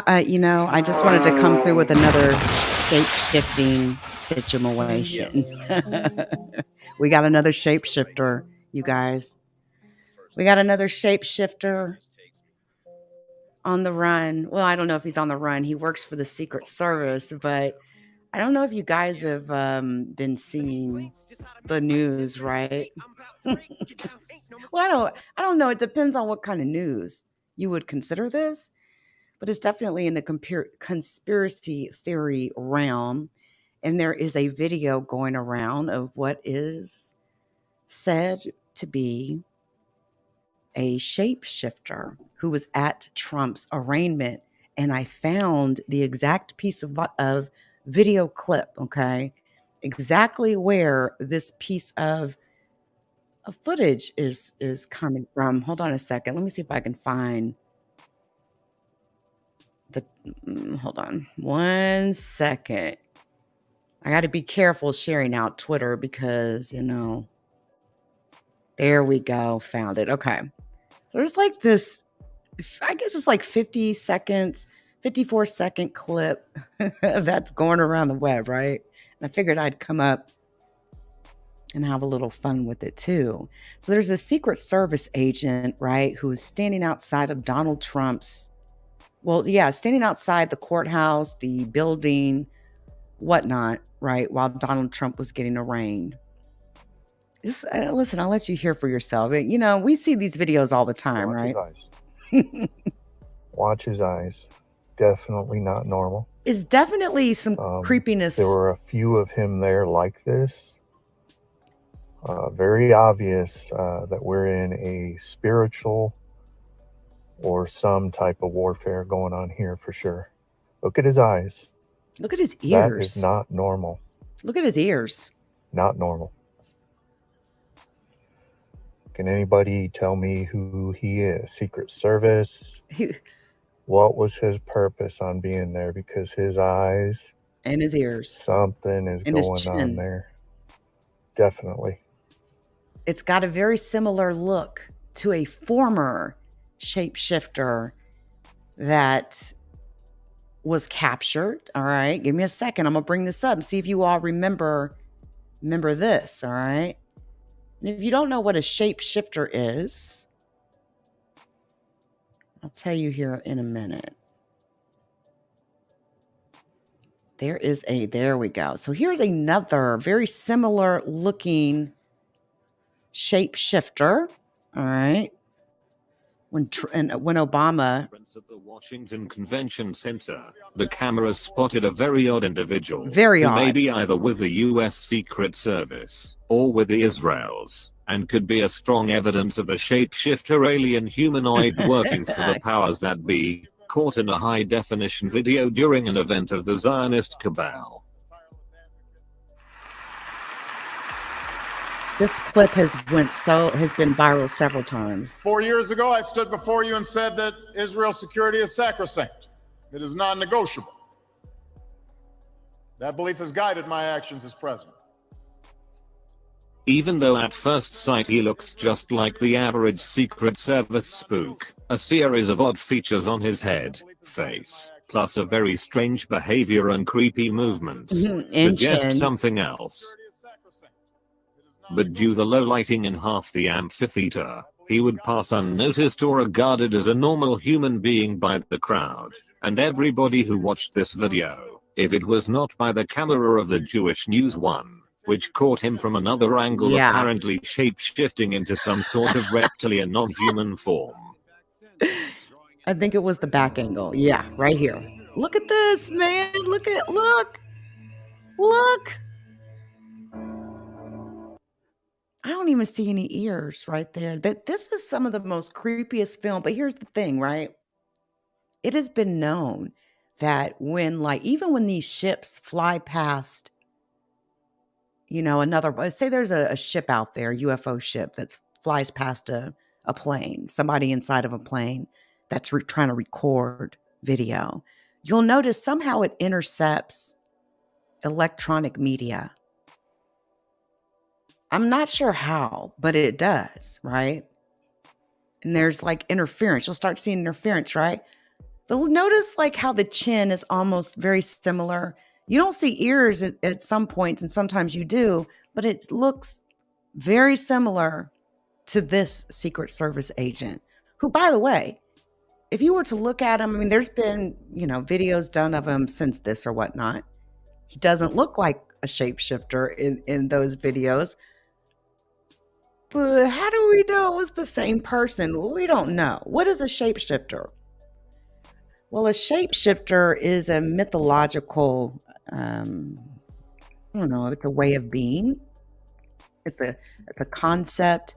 I just wanted to come through with another shape-shifting situation. We got another shapeshifter, you guys. We got another shapeshifter on the run. Well, I don't know if he's on the run. He works for the Secret Service, but I don't know if you guys have been seeing the news, right? Well, I don't know. It depends on what kind of news you would consider this, but it's definitely in the conspiracy theory realm. And there is a video going around of what is said to be a shapeshifter who was at Trump's arraignment. And I found the exact piece of video clip, okay? Exactly where this piece of footage is coming from. Hold on a second. Let me see if I can find the hold on 1 second. I got to be careful sharing out Twitter because, there we go. Found it. Okay. There's like this, I guess it's like 50 seconds, 54-second clip that's going around the web, right? And I figured I'd come up and have a little fun with it too. So there's a Secret Service agent, right, who's standing outside of Donald Trump's, standing outside the courthouse, the building, whatnot, right, while Donald Trump was getting arraigned. Just listen, I'll let you hear for yourself. We see these videos all the time, Watch right? his eyes. Watch his eyes. Definitely not normal. It's definitely some creepiness. There were a few of him there like this. Very obvious that we're in a spiritual or some type of warfare going on here for sure. Look at his eyes. Look at his ears. That is not normal. Look at his ears. Not normal. Can anybody tell me who he is? Secret Service? What was his purpose on being there? Because his eyes and his ears. Something is going on there. Definitely. It's got a very similar look to a former shapeshifter that was captured. All right. Give me a second. I'm going to bring this up and see if you all remember this. All right. And if you don't know what a shapeshifter is, I'll tell you here in a minute. There we go. So here's another very similar looking shapeshifter. All right. When Obama at the Washington Convention Center, the camera spotted a very odd individual. Very odd. Who may be either with the U.S. Secret Service or with the Israels, and could be a strong evidence of a shapeshifter alien humanoid working for the powers that be, caught in a high-definition video during an event of the Zionist cabal. This clip has been viral several times. 4 years ago, I stood before you and said that Israel's security is sacrosanct. It is non-negotiable. That belief has guided my actions as president. Even though at first sight he looks just like the average Secret Service spook, a series of odd features on his head, face, plus a very strange behavior and creepy movements suggest something else. But due to the low lighting in half the amphitheater, he would pass unnoticed or regarded as a normal human being by the crowd, and everybody who watched this video, if it was not by the camera of the Jewish News One, which caught him from another angle, apparently shape-shifting into some sort of reptilian non-human form. I think it was the back angle. Yeah, right here. Look at this, man. Look. I don't even see any ears right there. This is some of the most creepiest film. But here's the thing, right? It has been known that even when these ships fly past, say there's a ship out there, UFO ship that flies past a plane, somebody inside of a plane that's trying to record video. You'll notice somehow it intercepts electronic media. I'm not sure how, but it does, right? And there's like interference. You'll start seeing interference, right? But notice like how the chin is almost very similar. You don't see ears at some points, and sometimes you do, but it looks very similar to this Secret Service agent, who, by the way, if you were to look at him, I mean, there's been, videos done of him since this or whatnot. He doesn't look like a shapeshifter in those videos. But how do we know it was the same person? Well, we don't know. What is a shapeshifter? Well, a shapeshifter is a mythological, I don't know, it's a way of being. It's a concept.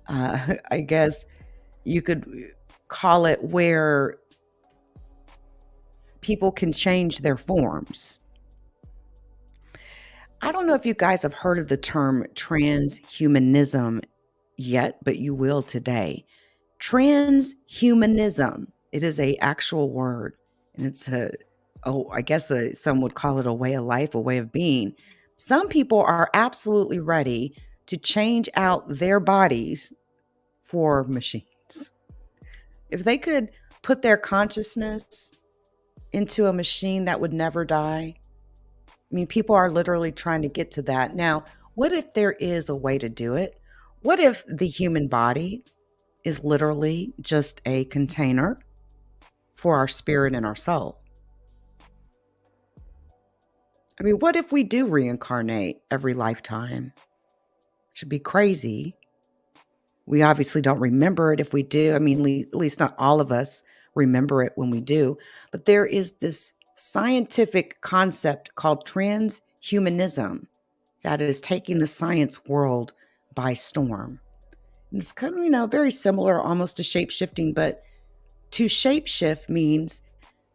I guess you could call it where people can change their forms. I don't know if you guys have heard of the term transhumanism yet, but you will today. Transhumanism. It is an actual word, and it's some would call it a way of life, a way of being. Some people are absolutely ready to change out their bodies for machines. If they could put their consciousness into a machine that would never die, I mean, people are literally trying to get to that. Now, what if there is a way to do it? What if the human body is literally just a container for our spirit and our soul? I mean, what if we do reincarnate every lifetime? It should be crazy. We obviously don't remember it if we do. I mean, at least not all of us remember it when we do. But there is this scientific concept called transhumanism that is taking the science world by storm. And it's kind of, very similar almost to shape-shifting, but to shape-shift means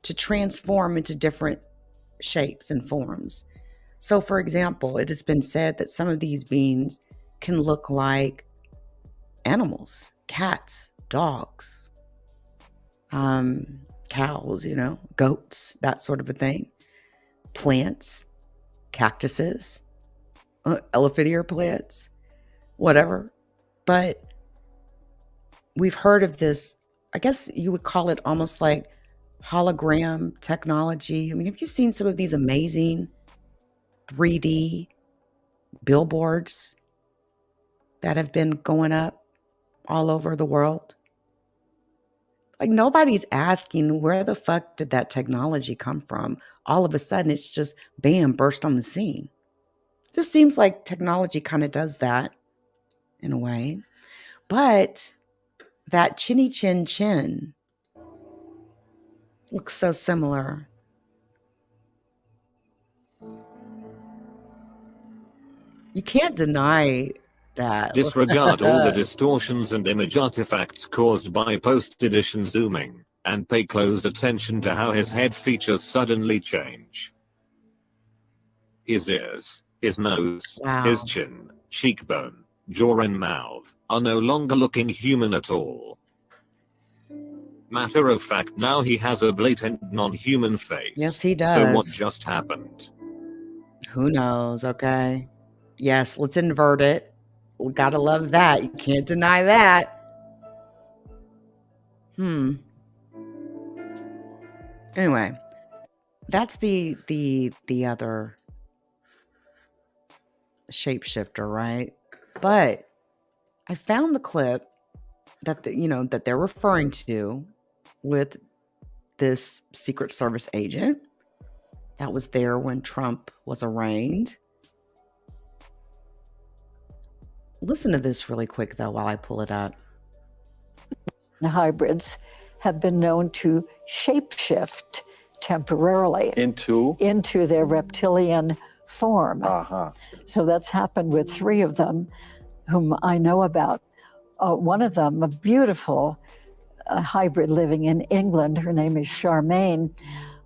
to transform into different shapes and forms. So, for example, it has been said that some of these beings can look like animals, cats, dogs, cows, goats, that sort of a thing, plants, cactuses, elephant ear plants, whatever. But we've heard of this, I guess you would call it almost like hologram technology. I mean, have you seen some of these amazing 3D billboards that have been going up all over the world? Like, nobody's asking where the fuck did that technology come from? All of a sudden, it's just bam, burst on the scene. It just seems like technology kind of does that in a way. But that chinny chin chin looks so similar. You can't deny that. Disregard all the distortions and image artifacts caused by post-edition zooming, and pay close attention to how his head features suddenly change. His ears, his nose, his chin, cheekbone, jaw and mouth are no longer looking human at all. Matter of fact, now he has a blatant non-human face. Yes, he does. So what just happened? Who knows, okay? Yes, let's invert it. We gotta love that. You can't deny that. Anyway, that's the other shapeshifter, right? But I found the clip that that they're referring to with this Secret Service agent that was there when Trump was arraigned. Listen to this really quick, though, while I pull it up. The hybrids have been known to shapeshift temporarily into their reptilian form. So that's happened with 3 of them whom I know about. One of them, a beautiful hybrid living in England, her name is Charmaine.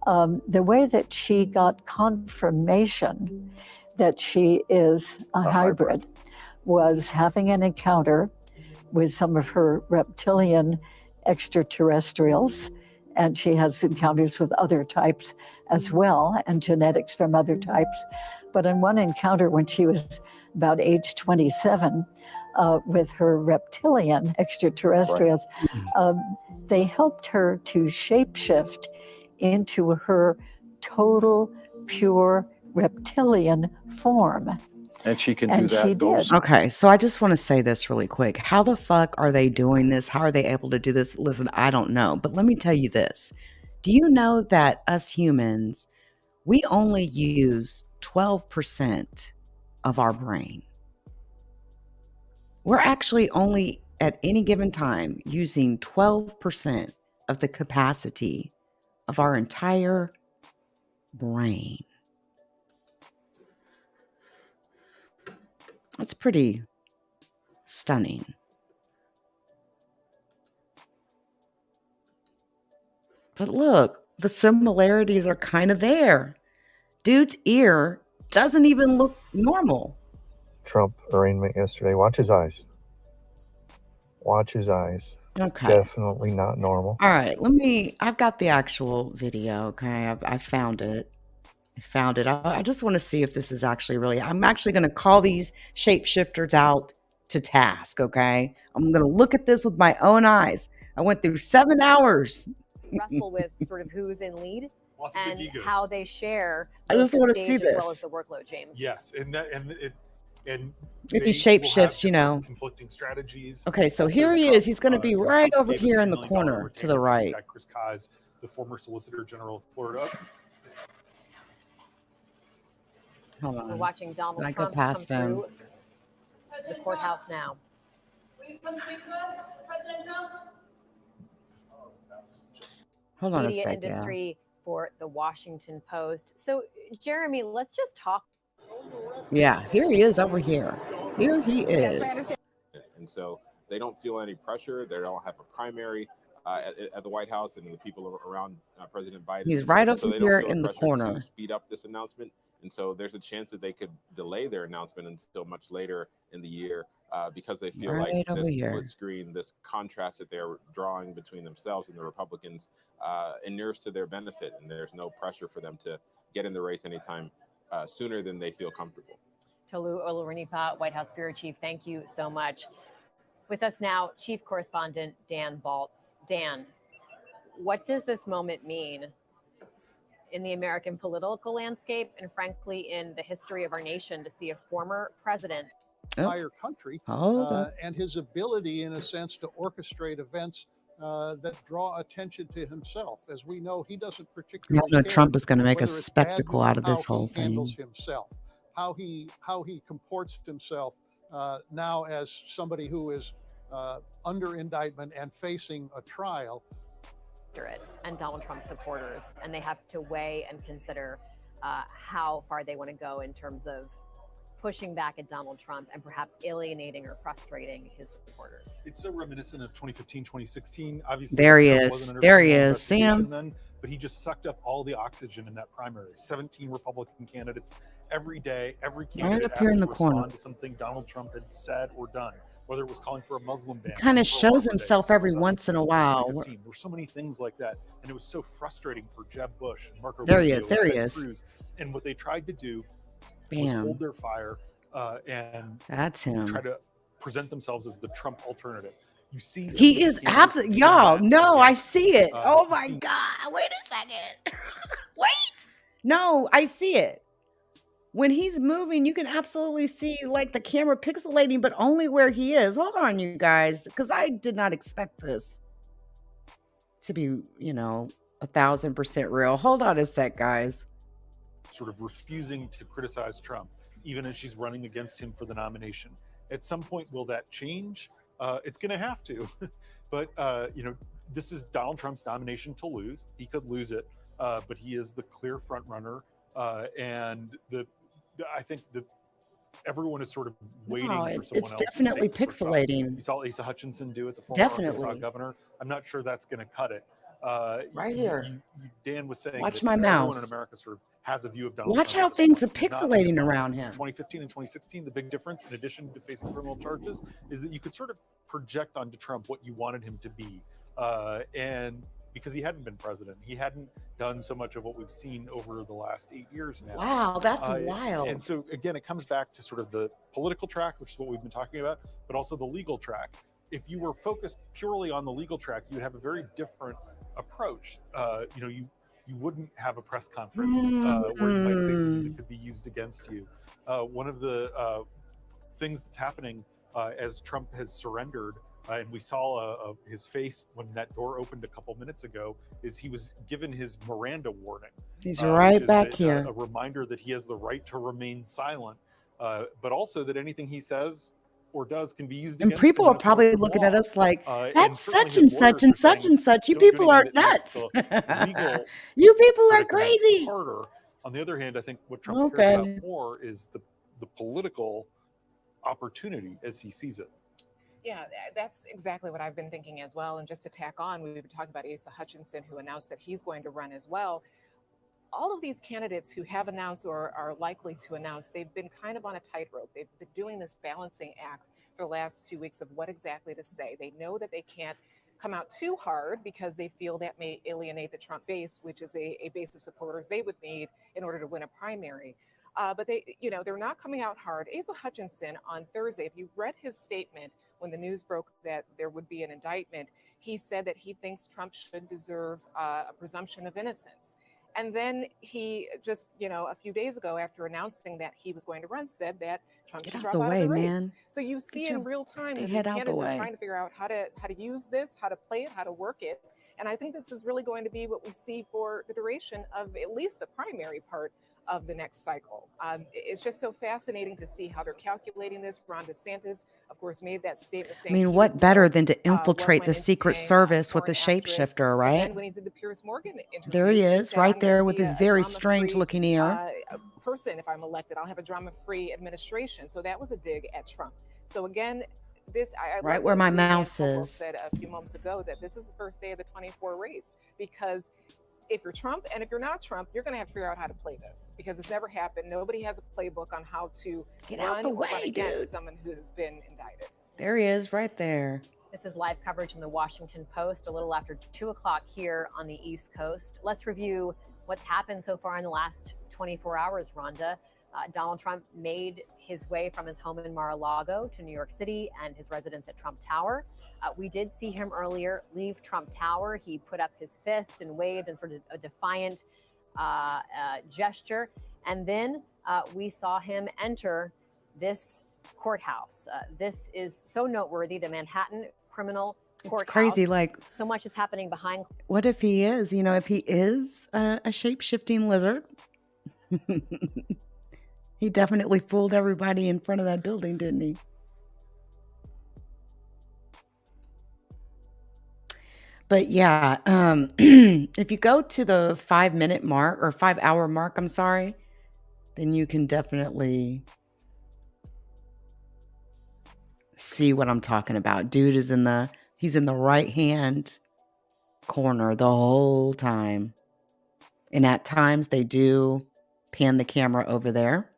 The way that she got confirmation that she is a hybrid was having an encounter with some of her reptilian extraterrestrials, and she has encounters with other types as well, and genetics from other types. But in one encounter when she was about age 27, with her reptilian extraterrestrials, They helped her to shapeshift into her total, pure reptilian form. And she can do And that. she did. Okay, so I just want to say this really quick. How the fuck are they doing this? How are they able to do this? Listen, I don't know. But let me tell you this. Do you know that us humans, we only use 12% of our brain? We're actually only at any given time using 12% of the capacity of our entire brain. That's pretty stunning. But look, the similarities are kind of there. Dude's ear doesn't even look normal. Trump arraignment yesterday. Watch his eyes. Watch his eyes. Okay. Definitely not normal. All right, I've got the actual video, okay? I found it. I just want to see if this is actually really, I'm actually going to call these shapeshifters out to task, okay? I'm going to look at this with my own eyes. I went through 7 hours. Wrestle with sort of who's in lead and egos. how they share I just the want to see stage as well this. as the workload, James. Yes, and If he shapeshifts, you know. Conflicting strategies. Okay, so Also, here he Trump, is. He's going to be right Trump over gave a here $10 in the million corner to the retainer to this right. guy, Chris Kaz, the former Solicitor General of Florida. Hold We're on. watching Donald Can I go Trump past come him? through the courthouse now. Will you come speak to us, President Trump? Hold on a Media second. industry for the Washington Post. So, Jeremy, let's just talk. Yeah, here he is over here. Here he is. And so they don't feel any pressure. They don't have a primary at the White House and the people around President Biden. He's right So over they don't here feel in the pressure corner. to speed up this announcement. And so there's a chance that they could delay their announcement until much later in the year because they feel Right like over this here. split screen, this contrast that they're drawing between themselves and the Republicans inures to their benefit. And there's no pressure for them to get in the race anytime sooner than they feel comfortable. Tolu Olorunipa, White House Bureau Chief, thank you so much. With us now, Chief Correspondent Dan Baltz. Dan, what does this moment mean in the American political landscape and frankly in the history of our nation to see a former president entire country and his ability in a sense to orchestrate events that draw attention to himself? As we know, he doesn't particularly know care Trump is going to make a whether it's bad spectacle news, out of this how he whole thing. handles himself, how he comports himself now as somebody who is under indictment and facing a trial. and Donald Trump supporters, and they have to weigh and consider how far they want to go in terms of pushing back at Donald Trump and perhaps alienating or frustrating his supporters. It's so reminiscent of 2015, 2016. Obviously, There he Trump is. wasn't under There he criminal is. See him? investigation then, but he just sucked up all the oxygen in that primary. 17 Republican candidates every day, every candidate up here asked in the to corner. respond to something Donald Trump had said or done, whether it was calling for a Muslim ban. Kind of for shows Labor Day, himself so every it was once in a up in while. 2015. There were so many things like that, and it was so frustrating for Jeb Bush and Marco There he Rubio is. There and he Ted is. Cruz. And what they tried to do was Bam. hold their fire and That's him. try to present themselves as the Trump alternative. You see, some He of the is candidates absolutely, doing y'all. that No, again. I see it. Oh you my see- God. Wait a second. Wait. No, I see it. When he's moving, you can absolutely see like the camera pixelating, but only where he is. Hold on, you guys, because I did not expect this to be, 1,000% real. Hold on a sec, guys. sort of refusing to criticize Trump, even as she's running against him for the nomination. At some point, will that change? It's going to have to. But, this is Donald Trump's nomination to lose. He could lose it, but he is the clear front runner. And I think that everyone is sort of waiting No, for someone it's else definitely to take for Trump. pixelating. You saw Asa Hutchinson do it, the former Definitely. Arkansas governor. I'm not sure that's going to cut it. Right here. Dan was saying Watch that my everyone mouse. in America sort of has a view of Donald Watch Trump how as a things are fraud. He's not pixelating being fraud. around him. In 2015 and 2016, the big difference, in addition to facing criminal charges, is that you could sort of project onto Trump what you wanted him to be. And because he hadn't been president, he hadn't done so much of what we've seen over the last 8 years now. Wow, that's And wild. so again, it comes back to sort of the political track, which is what we've been talking about, but also the legal track. if you were focused purely on the legal track, you'd have a very different approach. You wouldn't have a press conference where you might say something that could be used against you. One of the things that's happening as Trump has surrendered, and we saw his face when that door opened a couple minutes ago, is he was given his Miranda warning. He's right which is back that, here. a reminder that he has the right to remain silent, but also that anything he says or does can be used And against people him are in a court probably of looking law. at us like, And that's certainly such his and such lawyers and are such saying, and such. You don't do people anything are that makes nuts. the legal You people are predicament crazy. harder. On the other hand, I think what Trump cares about more is the political opportunity as he sees it. Yeah, that's exactly what I've been thinking as well. And just to tack on, we've been talking about Asa Hutchinson, who announced that he's going to run as well. All of these candidates who have announced or are likely to announce, they've been kind of on a tightrope. They've been doing this balancing act for the last 2 weeks of what exactly to say. They know that they can't come out too hard because they feel that may alienate the Trump base, which is a base of supporters they would need in order to win a primary. But they're not coming out hard. Asa Hutchinson on Thursday, if you read his statement when the news broke that there would be an indictment, he said that he thinks Trump should deserve a presumption of innocence. And then he just, a few days ago, after announcing that he was going to run, said that Trump should drop out of the race. Man. So you see in real time that these head out the candidates are way. trying to figure out how to use this, how to play it, how to work it. And I think this is really going to be what we see for the duration of at least the primary part of the next cycle. It's just so fascinating to see how they're calculating this. Ron DeSantis, of course, made that statement saying, I mean, what better than to infiltrate the Secret Service with the shapeshifter, right? And when he did the Piers Morgan interview, There he is, said, right there with be his a very drama-free, strange-looking ear. Person, if I'm elected, I'll have a drama-free administration. So that was a dig at Trump. So again, I Right love where what my Leanne mouse Caldwell is. said a few moments ago that this is the first day of the 24 race, because if you're Trump and if you're not Trump, you're going to have to figure out how to play this, because it's never happened. Nobody has a playbook on how to run against someone who has been indicted. There he is, right there. This is live coverage in the Washington Post, a little after 2 o'clock here on the East Coast. Let's review what's happened so far in the last 24 hours, Rhonda. Donald Trump made his way from his home in Mar-a-Lago to New York City and his residence at Trump Tower. We did see him earlier leave Trump Tower. He put up his fist and waved in sort of a defiant gesture. And then we saw him enter this courthouse. This is so noteworthy, the Manhattan Criminal Courthouse. It's crazy, like, so much is happening behind. What if he is, if he is a shape-shifting lizard? He definitely fooled everybody in front of that building, didn't he? But yeah, if you go to the 5-minute mark or 5-hour mark, I'm sorry, then you can definitely see what I'm talking about. Dude is he's in the right-hand corner the whole time. And at times they do pan the camera over there.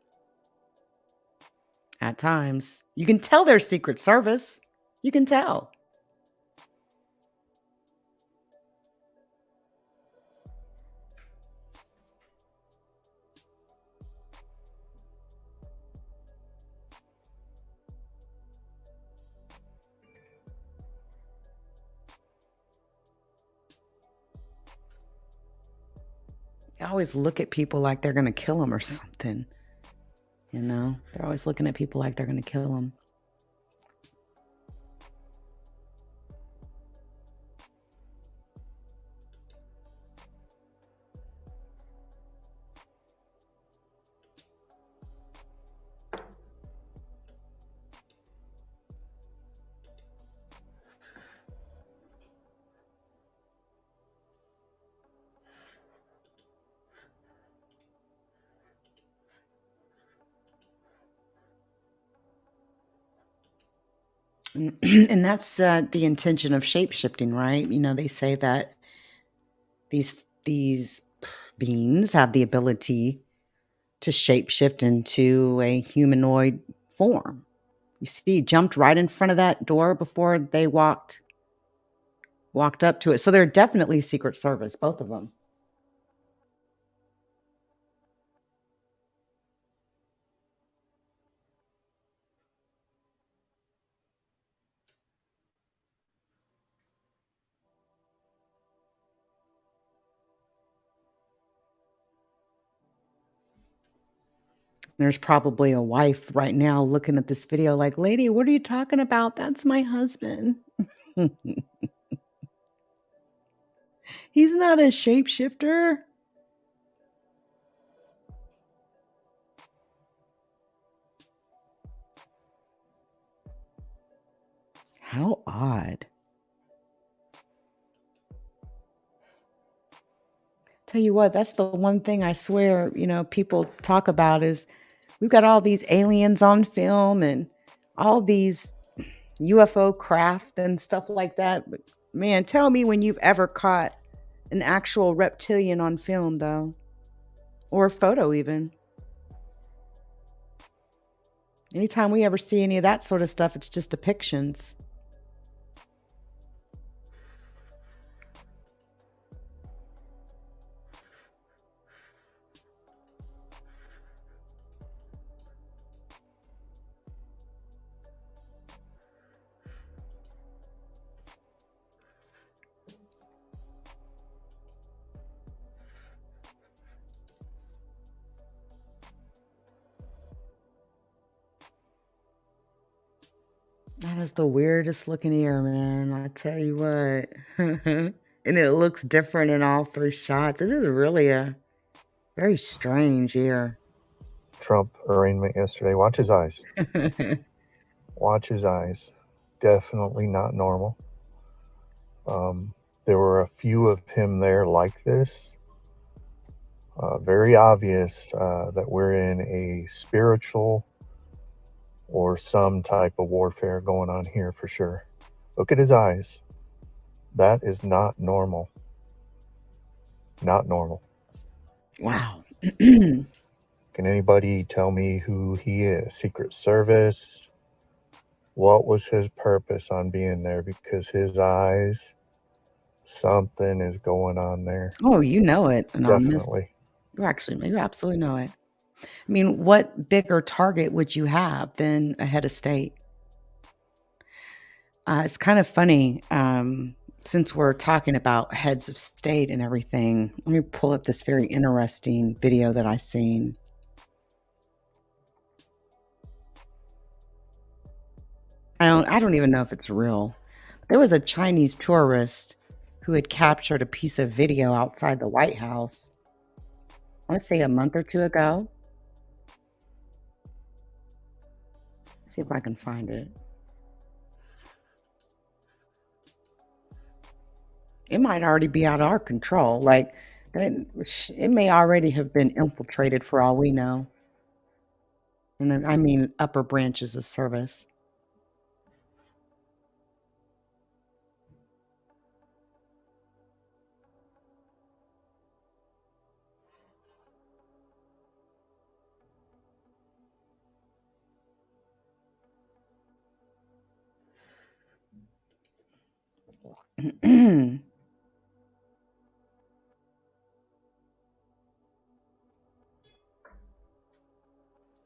At times. You can tell they're Secret Service. You can tell. I always look at people like they're going to kill them or something. They're always looking at people like they're going to kill them. And that's the intention of shape-shifting, right? They say that these beings have the ability to shape-shift into a humanoid form. You see, he jumped right in front of that door before they walked up to it. So they're definitely Secret Service, both of them. There's probably a wife right now looking at this video like, lady, what are you talking about? That's my husband. He's not a shapeshifter. How odd. Tell you what, that's the one thing I swear, people talk about is we've got all these aliens on film and all these UFO craft and stuff like that. But man, tell me when you've ever caught an actual reptilian on film, though, or a photo even. Anytime we ever see any of that sort of stuff, it's just depictions. That is the weirdest looking ear, man. I tell you what. And it looks different in all 3 shots. It is really a very strange ear. Trump arraignment yesterday. Watch his eyes. Watch his eyes. Definitely not normal. There were a few of him there like this. Very obvious that we're in a spiritual or some type of warfare going on here for sure. Look at his eyes. That is not normal. Not normal. Wow. Can anybody tell me who he is? Secret Service? What was his purpose on being there? Because his eyes, something is going on there. Oh, you know it, Anonymous. Definitely. You absolutely know it. I mean, what bigger target would you have than a head of state? It's kind of funny, since we're talking about heads of state and everything. Let me pull up this very interesting video that I seen. I don't even know if it's real. There was a Chinese tourist who had captured a piece of video outside the White House. I want to say a month or 2 ago. Let's see if I can find it. It might already be out of our control. Like, it may already have been infiltrated for all we know. And then, I mean, upper branches of service.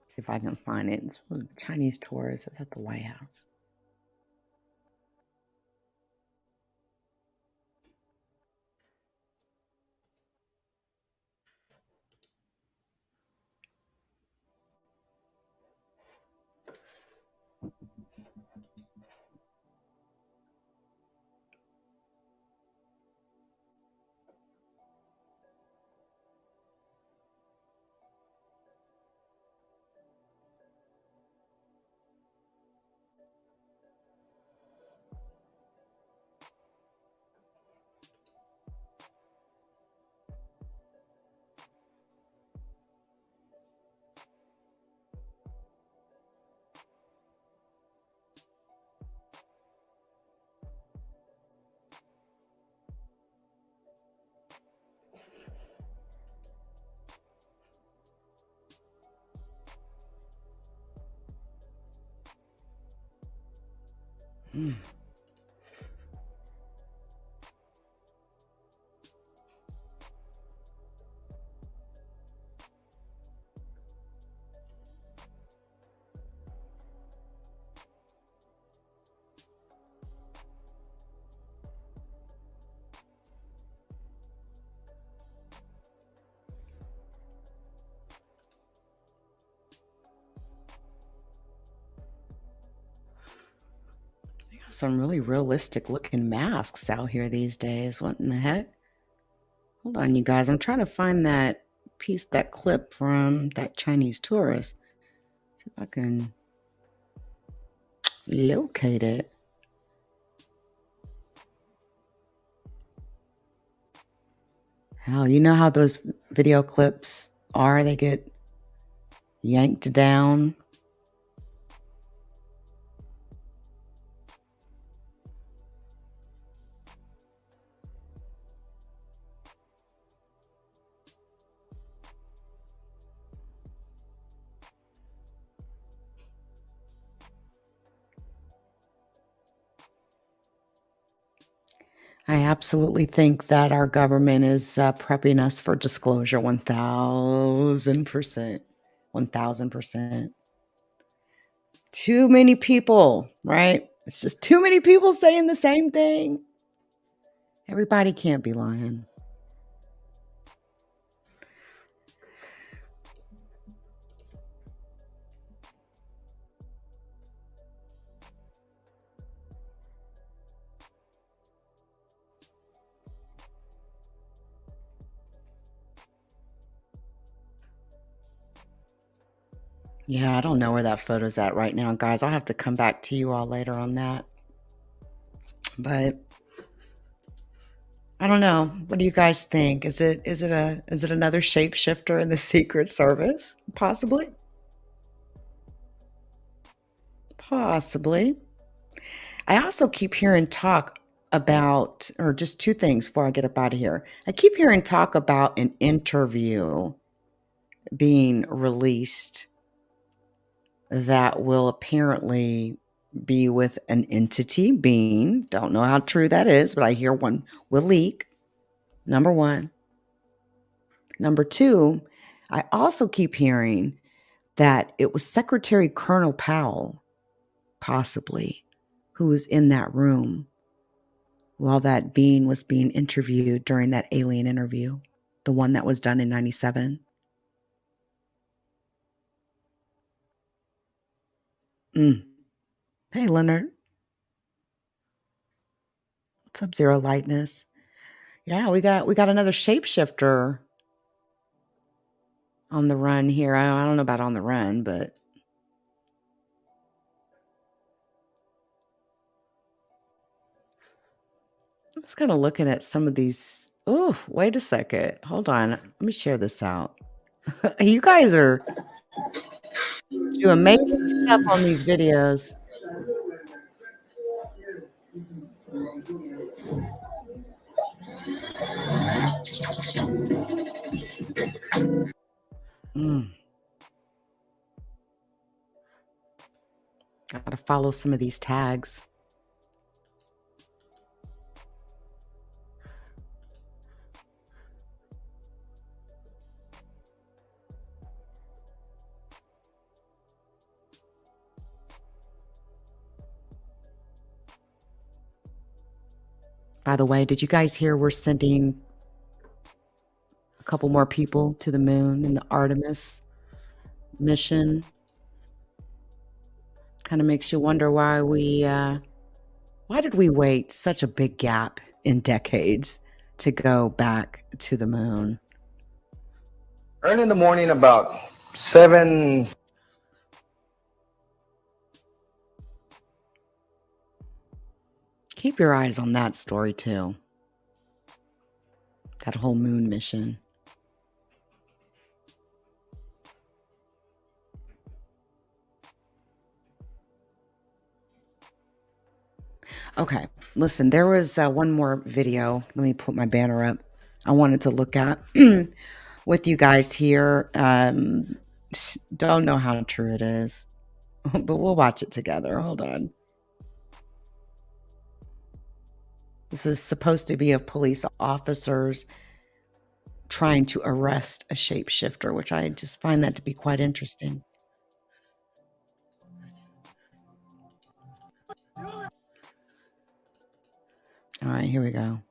See if I can find it. It's a Chinese tourist at the White House. some really realistic looking masks out here these days. What in the heck? Hold on, you guys. I'm trying to find that piece, that clip from that Chinese tourist. See if I can locate it. Hell, you know how those video clips are? They get yanked down. I absolutely think that our government is prepping us for disclosure 1000%. 1000%. Too many people, right? It's just too many people saying the same thing. Everybody can't be lying. Yeah, I don't know where that photo's at right now, guys. I'll have to come back to you all later on that. But I don't know. What do you guys think? Is it another shapeshifter in the Secret Service? Possibly. Possibly. I also keep hearing talk about, or just two things before I get up out of here. I keep hearing talk about an interview being released that will apparently be with an entity being. Don't know how true that is, but I hear one will leak. Number one. Number two, I also keep hearing that it was Secretary Colonel Powell, possibly, who was in that room while that being was being interviewed during that alien interview, the one that was done in 97. Hey, Leonard. What's up, Zero Lightness? Yeah, we got another shapeshifter on the run here. I don't know about on the run, but I'm just kind of looking at some of these. Oh, wait a second. Hold on. Let me share this out. You guys are doing amazing stuff on these videos. Gotta follow some of these tags. By the way, did you guys hear we're sending a couple more people to the moon in the Artemis mission? Kind of makes you wonder why did we wait such a big gap in decades to go back to the moon? Early in the morning, about 7. Keep your eyes on that story too. That whole moon mission. Okay, listen, there was one more video. Let me put my banner up. I wanted to look at with you guys here. Don't know how true it is, but we'll watch it together. Hold on. This is supposed to be of police officers trying to arrest a shapeshifter, which I just find that to be quite interesting. All right, here we go.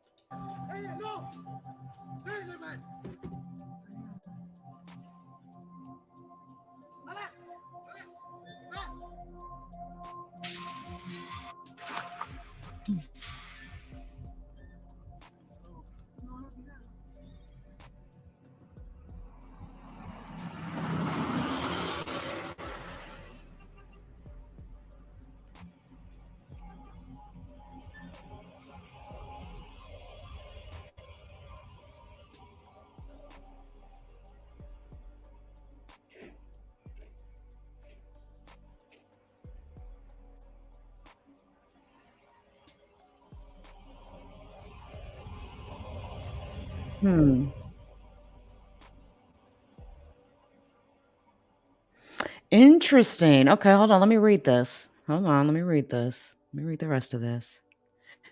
Interesting. Okay, hold on. Let me read this. Hold on. Let me read this. Let me read the rest of this.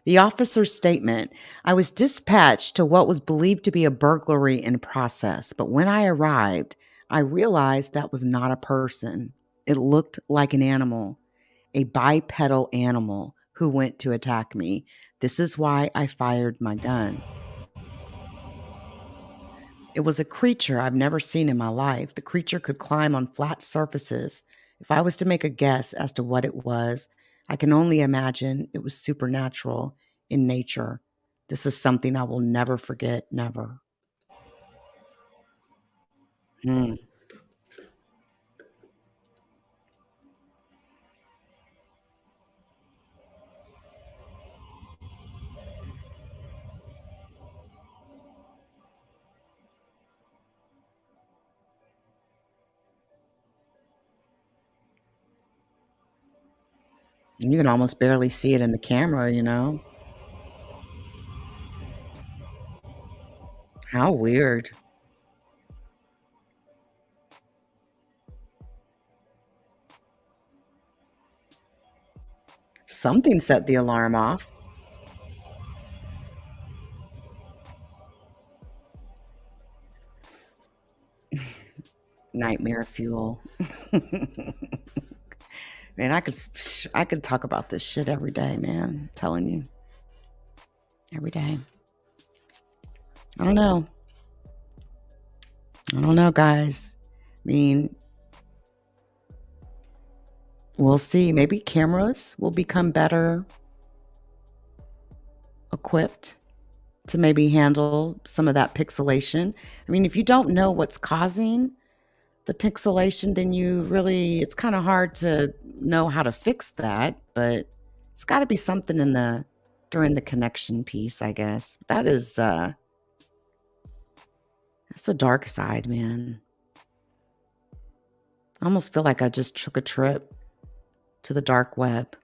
The officer's statement. I was dispatched to what was believed to be a burglary in process, but when I arrived, I realized that was not a person. It looked like an animal, a bipedal animal who went to attack me. This is why I fired my gun. It was a creature I've never seen in my life. The creature could climb on flat surfaces. If I was to make a guess as to what it was, I can only imagine it was supernatural in nature. This is something I will never forget, never. Hmm. You can almost barely see it in the camera, you know? How weird. Something set the alarm off. Nightmare fuel. Man, I could talk about this shit every day, man. I'm telling you. Every day. I don't know. I don't know, guys. I mean, we'll see. Maybe cameras will become better equipped to maybe handle some of that pixelation. I mean, if you don't know what's causing the pixelation, then it's kind of hard to know how to fix that, but it's got to be something during the connection piece, I guess. That's the dark side, man. I almost feel like I just took a trip to the dark web.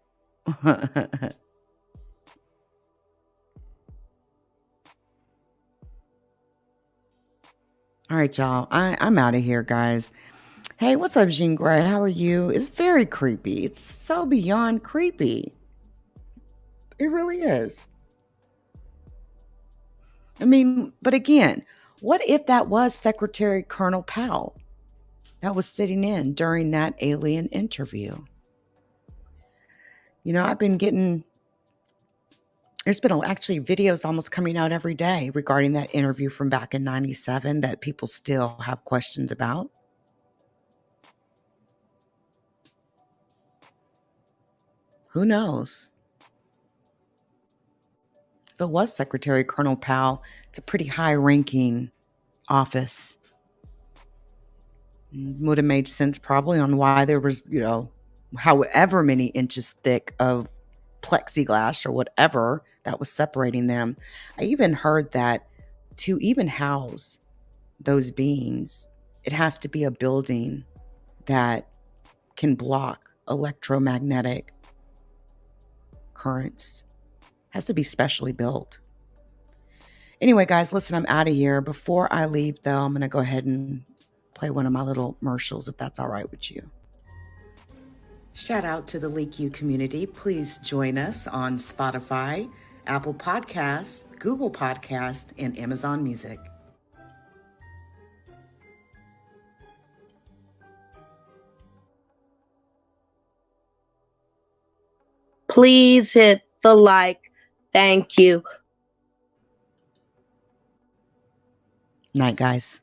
All right, y'all. I'm out of here, guys. Hey, what's up, Jean Grey? How are you? It's very creepy. It's so beyond creepy. It really is. I mean, but again, what if that was Secretary Colonel Powell that was sitting in during that alien interview? You know, there's been actually videos almost coming out every day regarding that interview from back in 97 that people still have questions about. Who knows? If it was Secretary Colonel Powell, it's a pretty high-ranking office. Would have made sense probably on why there was, however many inches thick of plexiglass or whatever that was separating them. I even heard that to even house those beings, it has to be a building that can block electromagnetic currents. It has to be specially built. Anyway, guys, listen, I'm out of here. Before I leave, though, I'm going to go ahead and play one of my little commercials, if that's all right with you. Shout out to the LeakYou community. Please join us on Spotify, Apple Podcasts, Google Podcasts, and Amazon Music. Please hit the like. Thank you. Night, guys.